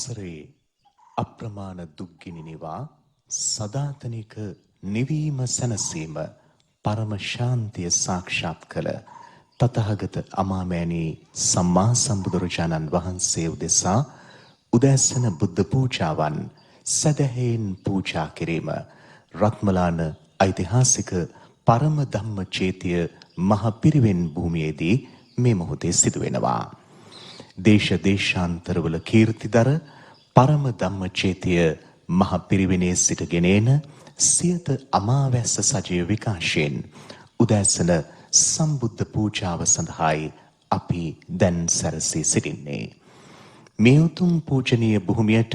වසරේ අප්‍රමාණ දුක්ගිනි නිවා සදාතනික නිවීම සැනසීම පරම ශාන්තිය සාක්ෂාත් කළ තථාගත අමාමෑණී සම්මා සම්බුදුරජාණන් වහන්සේ උදෙසා උදෑසන බුද්ධ පූජාවන් සදහෙන් පූජා කිරීම රත්මලාන ඓතිහාසික පරම ධම්ම චේතිය මහ පිරිවෙන් භූමියේදී මේ මොහොතේ සිදු වෙනවා. දේශ දේශාන්තරවල කීර්තිදර පරම ධම්ම චේතිය මහ පිරිවෙනේ සිටගෙන එන සියත අමාවැස්ස සජීව විකාශයෙන් උදෑසන සම්බුද්ධ පූජාව සඳහායි අපි දැන් සැරසී සිටින්නේ. මේ උතුම් පූජනීය භූමියට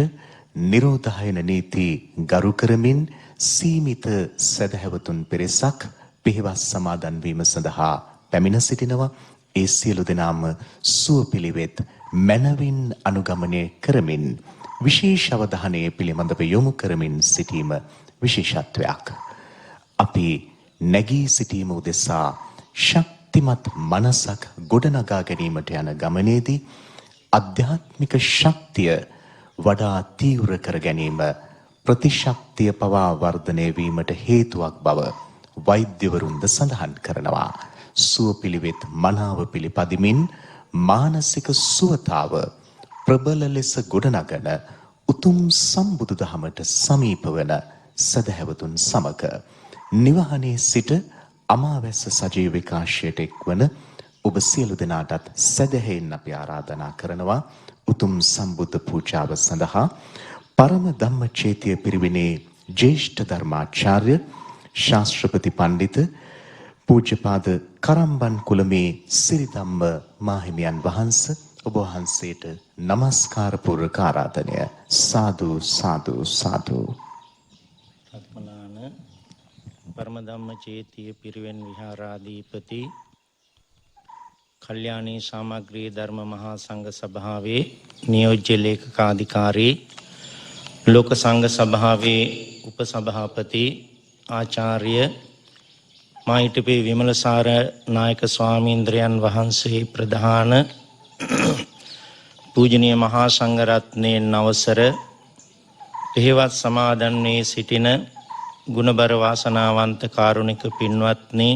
නිරෝධායන නීති ගරු කරමින් සීමිත සදහැවතුන් පිරිසක් පිහිවස් සමාදන් වීම සඳහා පැමිණ සිටිනවා. ඒ සියලු දෙනාම සුවපිළිවෙත් මනවින් අනුගමනය කරමින් විශේෂ අවධානය පිළිබඳව යොමු කරමින් සිටීම විශේෂත්වයක්. අපි නැගී සිටීම උදෙසා ශක්තිමත් මනසක් ගොඩනගා ගැනීමට යන ගමනේදී අධ්‍යාත්මික ශක්තිය වඩා තීව්‍ර කර ගැනීම ප්‍රතිශක්තිය පවා වර්ධනය වීමට හේතුවක් බව වෛද්‍යවරුන්ද සඳහන් කරනවා. සුවපිළිවෙත් මනාව පිළිපදිමින් මානසික සුවතාව ප්‍රබල ලෙස ගොඩනගන උතුම් සම්බුදු දහමට සමීප වන සදහැවතුන් සමග නිවහනේ සිට අමාවැස්ස සජීව විකාශයට එක්වන ඔබ සියලු දෙනාටත් සදහෙන් අපි ආරාධනා කරනවා උතුම් සම්බුද්ධ පූජාව සඳහා පරම ධම්ම චේතිය පිරිවෙනේ ජ්‍යෙෂ්ඨ ධර්මාචාර්ය ශාස්ත්‍රපති පණ්ඩිත පූජ්‍යපාද කරම්බන් කුලමේ සිරිධම්ම මාහිමියන් වහන්සේ ඔබ වහන්සේට নমස්කාර පූර්වක ආරාධනය. සාදු සාදු සාදු. රත්මලාන පරම ධම්ම චේතිය පිරිවෙන් විහාරාධිපති කල්යාණී සාමග්‍රී ධර්ම මහා සංඝ සභාවේ නියෝජ්‍ය ලේකකාධිකාරී ලෝක සංඝ සභාවේ උපසභාපති ආචාර්ය මෛත්‍රී විමලසාර නායක ස්වාමීන්ද්‍රයන් වහන්සේ ප්‍රධාන පූජනීය මහා සංඝරත්නයේ නවසර පිහිවත් සමාදන් වී සිටින ගුණබර වාසනාවන්ත කාරුණික පින්වත්නි,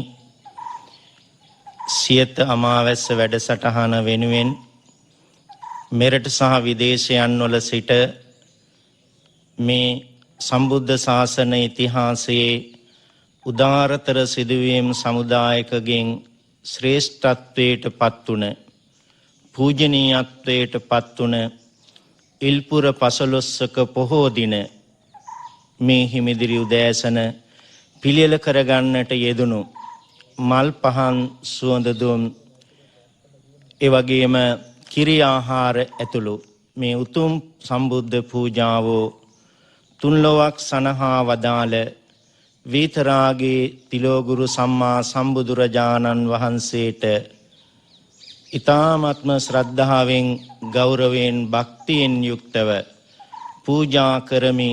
සියත අමාවැස්ස වැඩසටහන වෙනුවෙන් මෙරට සහ විදේශයන් වල සිට මේ සම්බුද්ධ ශාසන ඉතිහාසයේ උදාරතර සිදුවීම් සමුදායකගෙන් ශ්‍රේෂ්ඨත්වයට පත්වුණ පූජනීයත්වයට පත්වුණ ඉල්පුර පසළොස්වක පොහෝ දින මේ හිමිදිරි උදෑසන පිළියෙල කරගන්නට යෙදුණු මල් පහන් සුවඳ දුම් එවැගේම කිරි ආහාර ඇතුළු මේ උතුම් සම්බුද්ධ පූජාව තුන්ලොවක් සනහා වදාළ විතරාගේ තිලෝගුරු සම්මා සම්බුදුරජාණන් වහන්සේට ඊ타ත්ම ශ්‍රද්ධාවෙන් ගෞරවයෙන් භක්තියෙන් යුක්තව පූජා කරමි.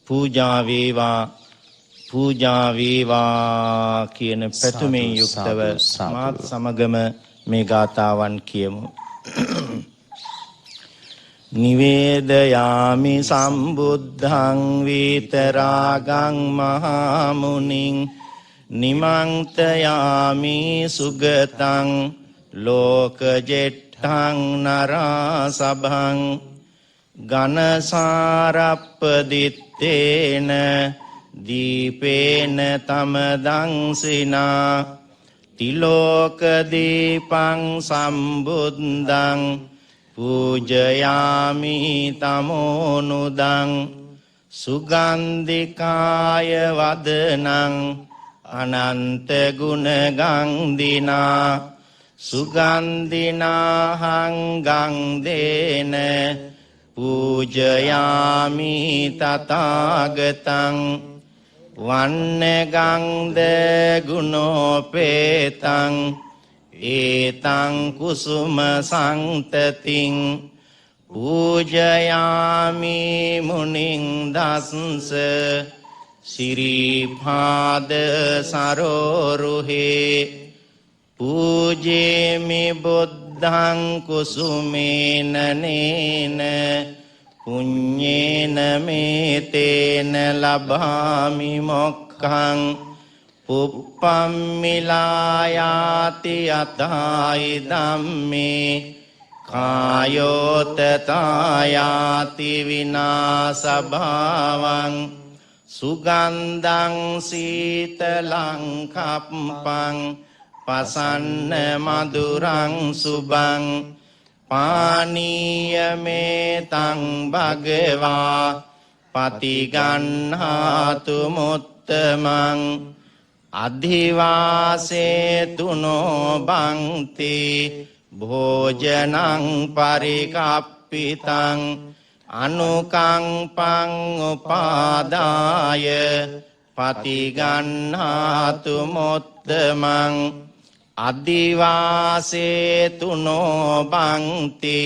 පූජා වේවා පූජා වේවා කියන පැතුමෙන් යුක්තව මාත් සමගම මේ ගාථාවන් කියමු. නිවේදයාමි සම්බුද්ධං විතරාගං මහා මුනිං නිමන්තයාමි සුගතං ලෝකජෙට්ඨං නරසභං ඝනසාරප්පදිත්තේන දීපේන තමදංසිනා තිලෝක දීපං සම්බුද්ධං පූජයාමි තමෝනුදං සුගන්ධිකාය වදනං අනන්ත ගුණගන්ධිනා සුගන්ධිනාහං ගන්ධේන පූජයාමි තථාගතං වන්නගන්ධ ගුණෝපේතං ඒතං කුසුම සංතතින් පූජයාමි මුනිං දස්ස සිරිපාද සරෝරුහේ පූජේමි බුද්ධං කුසුමේන නේන පුඤ්ඤේන මේතේන ලබාමි මොක්ඛං පුප්පම්මිලායාති අතායි ධම්මේ කායෝතතායාති විනාසභාවං සුගන්ධං සීතලං කප්පං පසන්න මధుරං සුභං පානීයමේතං භගවා පතිගන්හාතු මුත්තමං අධිවාසේතුනෝ බන්ති භෝජනං පරිකප්පිතං අනුකම්පං උපාදාය පතිගන්හාතු මුත්තමං අදිවාසේතුනෝ බන්ති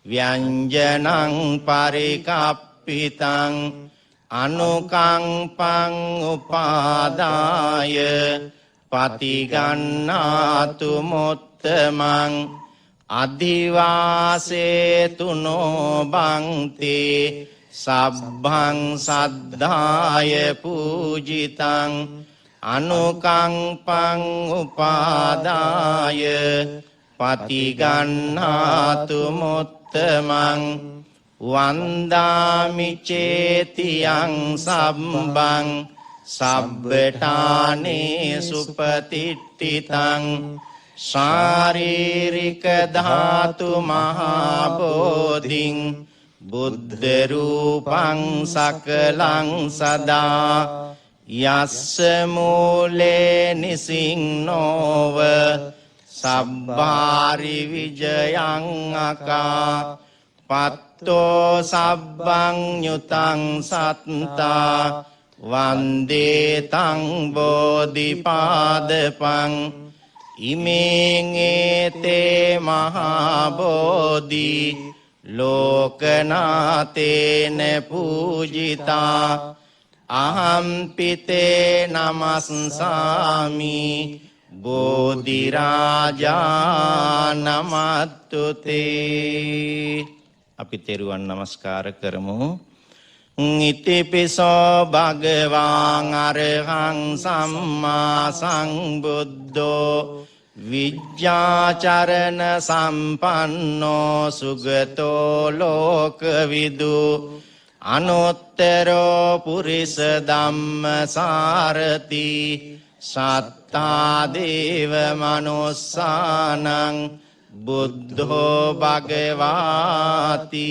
ව්‍යංජනං පරිකප්පිතං අනුකම්පං උපාදාය පතිගන්නාතු මුත්තමං අදිවාසේතුනෝ බන්ති සබ්බං සද්ධාය පූජිතං අනුකම්පං උපාදාය පතිගන්නාතු මුත්තමං වන්දාමි චේතියං සම්බං සබ්බඨානේ සුපතිට්ඨිතං ශාරීරික ධාතු මහා බෝධින් බුද්ධ රූපං සකලං සදා යස්ස මූලේ නිසින්නෝව සබ්බාරි විජයං අකා පත්තෝ සබ්බං යුතං සත්තා වන්දේ තං බෝධිපාදපං ඉමේං ඒතේ මහා බෝධි ලෝකනාතේන පූජිතා අහම්පිතේ නමස්සාමි බෝධි රාජා නමත්තුතේ. අපි තෙරුවන් නමස්කාර කරමු. ඉතිපිසෝ භගවාන් අරහං සම්මා සම්බුද්ධෝ විජ්ජාචරණ සම්පන්නෝ සුගතෝ ලෝකවිදු අනුත්තරෝ පුරිස ධම්මසාරති සත්තා දේව මනුස්සානං බුද්ධෝ භගවාති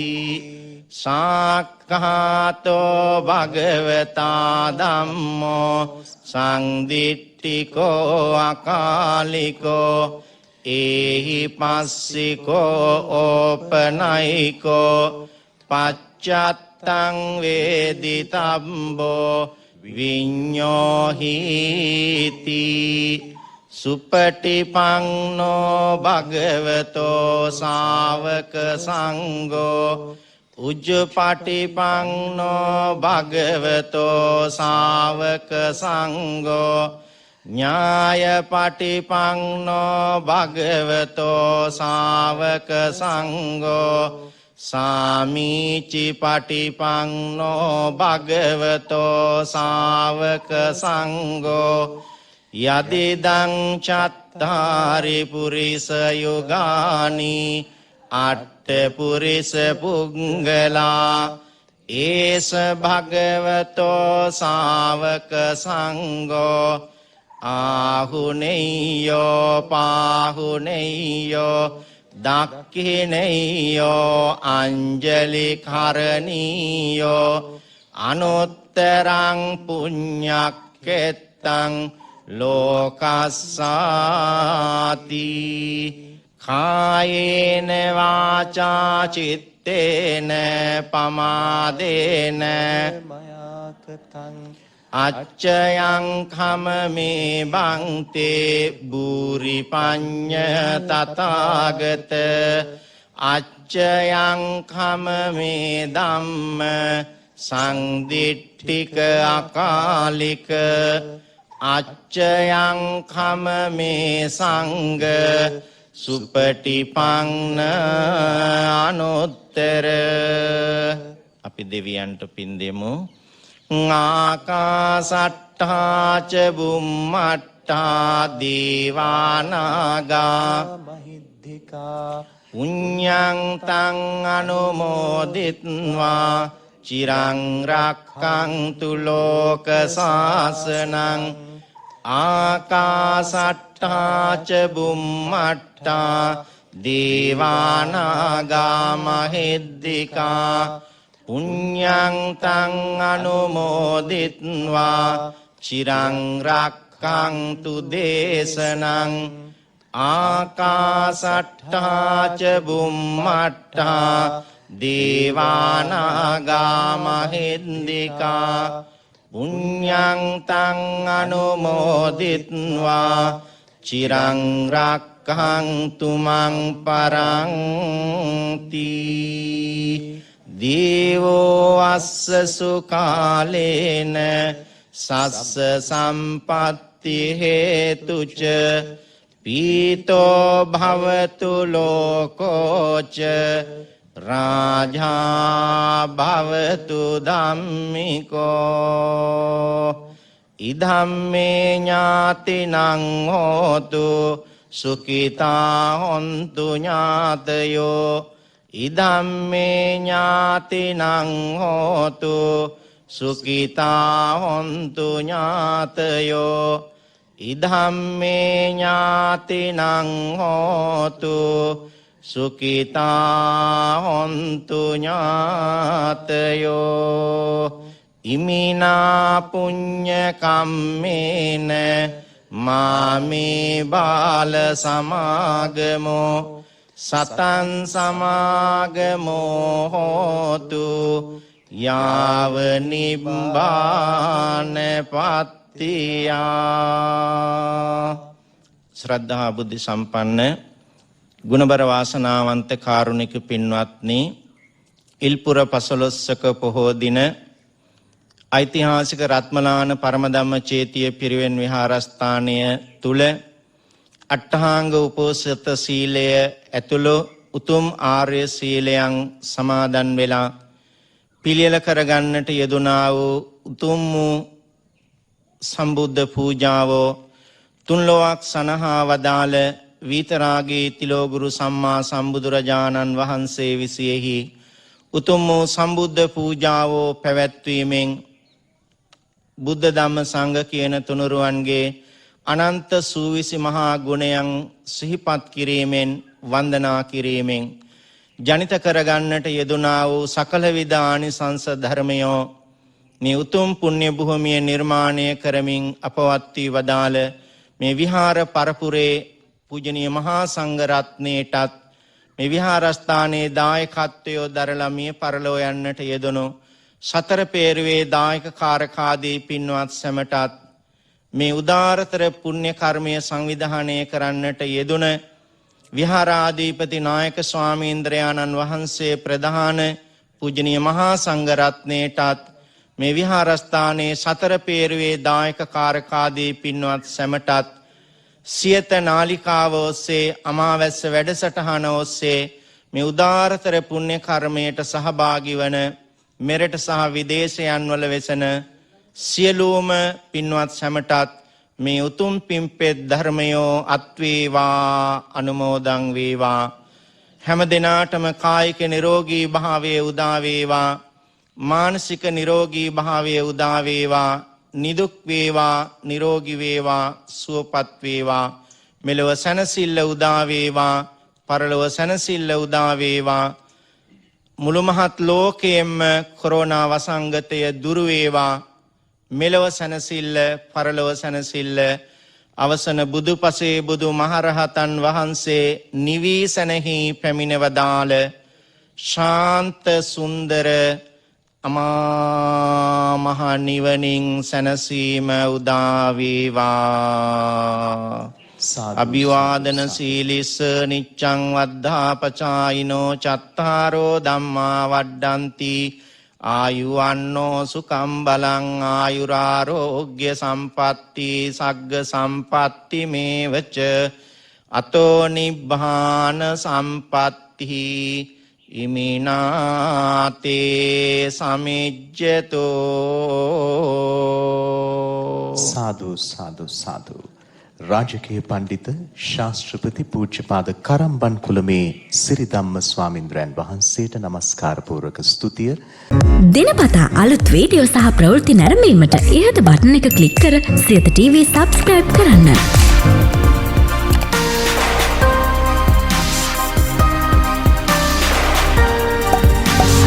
සාක්ඛාතෝ භගවතා ධම්මෝ සංදිට්ඨිකෝ අකාලිකෝ ඒහි පස්සිකෝ ඕපනයිකෝ පච්චත්තං වේදිතබ්බෝ විඤ්ඤෝහීති සුපටිපන්නෝ භගවතෝ ශාවක සංඝෝ උජ්ජපටිපන්නෝ භගවතෝ ශාවක සංඝෝ ඥායපටිපන්නෝ භගවතෝ ශාවක සංඝෝ සාමීචි පටිපන්නෝ භගවතෝ ශාවක සංඝෝ යදිදං චත්තාරි පුරිස යුගානි අට්ඨ පුරිස පුංගලා ඒස භගවතෝ ශාවක සංඝෝ ආහුනේයෝ පාහුනේයෝ දක්ඛිනේයෝ අංජලි කරණීයෝ අනුත්තරං පුඤ්ඤක්කෙත්තං ලෝකස්සාති කායේන වාචා චිත්තේන පමාදේන මයාකතං අච්චයං කමමේ බන්තේ බූරි පඤ්ඤ තථාගත අච්චයං කමමේ ධම්ම සංදිට්ඨික අකාලික අච්චයං කමමේ සංඝ සුපටිපන්න අනුත්තර අපි දෙවියන්ට පින් දෙමු. ආකාසට්ඨා ච බුම්මට්ඨා දේවානාගා මහිද්దికා පුඤ්ඤං තං අනුමෝදිත්වා චිරං රක්ඛන්තු ලෝක සාසනං ආකාසට්ඨා ච බුම්මට්ඨා දේවානාගා මහිද්దికා පුඤ්ඤං තං අනුමෝදිත්වා චිරං රක්ඛන්තු දේශනං ආකාසට්ඨා ච බුම්මට්ඨා දේවානාගා මහින්దికා පුඤ්ඤං තං අනුමෝදිත්වා චිරං රක්ඛන්තු මං පරන්ති. දේවෝ අස්ස සුකාලේන සස්ස සම්පත්ති හේතුච පීතෝ භවතු ලෝකෝච රාජා භවතු ධම්මිකෝ ඉධම්මේ ඥාතිනං හෝතු සුඛිතා හොන්තු ඥාතයෝ ඉධම්මේ ඥාතිනං හෝතු සුඛිතා හොන්තු ඥාතයෝ ඉධම්මේ ඥාතිනං හෝතු සුඛිතා හොන්තු ඥාතයෝ ඉමිනා පුඤ්ඤ කම්මේන මාමේ බාල සමාගමෝ සතං සමාගමෝ හෝතු යාව නිබ්බාන පත්තියා. ශ්‍රද්ධා බුද්ධ සම්පන්න ගුණබර වාසනාවන්ත කාරුණික පින්වත්නි, ඉල්පුර පසළොස්වක පොහෝ දින ඓතිහාසික රත්මලාන පරමධම්ම චේතිය පිරිවෙන් විහාරස්ථානය තුල අට්ඨාංග උපෝසත සීලය ඇතුළු උතුම් ආර්ය සීලයන් සමාදන් වෙලා පිළියෙල කරගන්නට යෙදුනා වූ උතුම් වූ සම්බුද්ධ පූජාවෝ තුන්ලොවක් සනහා වදාළ විතරාගී තිලෝගුරු සම්මා සම්බුදුරජාණන් වහන්සේ විසියෙහි උතුම් වූ සම්බුද්ධ පූජාවෝ පැවැත්වීමෙන් බුද්ධ ධම්ම සංඝ කියන තුනුරුවන්ගේ අනන්ත සූවිසි මහා ගුණයන් සිහිපත් කිරීමෙන් වන්දනා කිරීමෙන් ජනිත කරගන්නට යෙදුනා වූ සකල විද ආනිසංස ධර්මයෝ මේ උතුම් පුණ්‍ය භූමිය නිර්මාණය කරමින් අපවත් වී වදාළ මේ විහාර පරපුරේ පූජනීය මහා සංඝ රත්නයටත් මේ විහාරස්ථානයේ දායකත්වය දරලා මිය පරලෝ යන්නට යෙදුණු සතර පේරුවේ දායක කාරකාදී පින්වත් සැමටත් මේ උදාරතර පුණ්‍ය කර්මය සංවිධානය කරන්නට යෙදුණ විහාරාධිපති නායක ස්වාමීන්ද්‍රයාණන් වහන්සේ ප්‍රධාන පූජනීය මහා සංඝ රත්නයටත් මේ විහාරස්ථානයේ සතර පේරුවේ දායක කාරකාදී පින්වත් සැමටත් සියත නාලිකාව ඔස්සේ අමාවැස්ස වැඩසටහන ඔස්සේ මේ උදාරතර පුණ්‍ය කර්මයට සහභාගී වන මෙරට සහ විදේශයන් වල වෙසෙන සියලුම පින්වත් සැමටත් මේ උතුම් පින්පෙත් ධර්මයෝ අත්වේවා අනුමෝදන් වේවා. හැම දිනාටම කායික නිරෝගී භාවය උදා වේවා, මානසික නිරෝගී භාවය උදා වේවා, නිදුක් වේවා, නිරෝගී වේවා, සුවපත් වේවා. මෙලොව සැනසෙල්ල උදා වේවා, පරලොව සැනසෙල්ල උදා වේවා. මුළු මහත් ලෝකයෙන්ම කොරෝනා වසංගතය දුරු වේවා. මෙලොව සැනසෙල්ල, පරලොව සැනසෙල්ල. අවසන බුදුපසේ බුදු මහරහතන් වහන්සේ නිවීසනෙහි පැමිණවදාළ ශාන්ත සුන්දර අමා මහ නිවනින් සැනසීම උදා වේවා. අභිවාදන සීලිස්ස නිච්ඡං වද්ධාපචායිනෝ චත්තාරෝ ධම්මා වඩ්ඩಂತಿ ආයුවන්නෝ සුඛං බලං ආයුරාරෝග්‍ය සම්පatti සග්ග සම්පatti මේවච අතෝ නිබ්බාන සම්පatti ඉමිනාතේ සමිජ්ජතෝ සාදු සාදු සාදු. රාජකීය පඬිත ශාස්ත්‍රපති පූජ්‍යපාද කරම්බන් කුලමේ සිරිධම්ම ස්වාමින්ද්‍රයන් වහන්සේට নমස්කාර පූර්වක ස්තුතිය. දිනපතා අලුත් වීඩියෝ සහ ප්‍රවෘත්ති නැරඹීමට ඉහත බටන් එක ක්ලික් කර සියත TV සබ්ස්ක්‍රයිබ් කරන්න.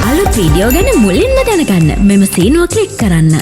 අලුත් වීඩියෝ ගැන මුලින්ම දැනගන්න මෙම සීනුව ක්ලික් කරන්න.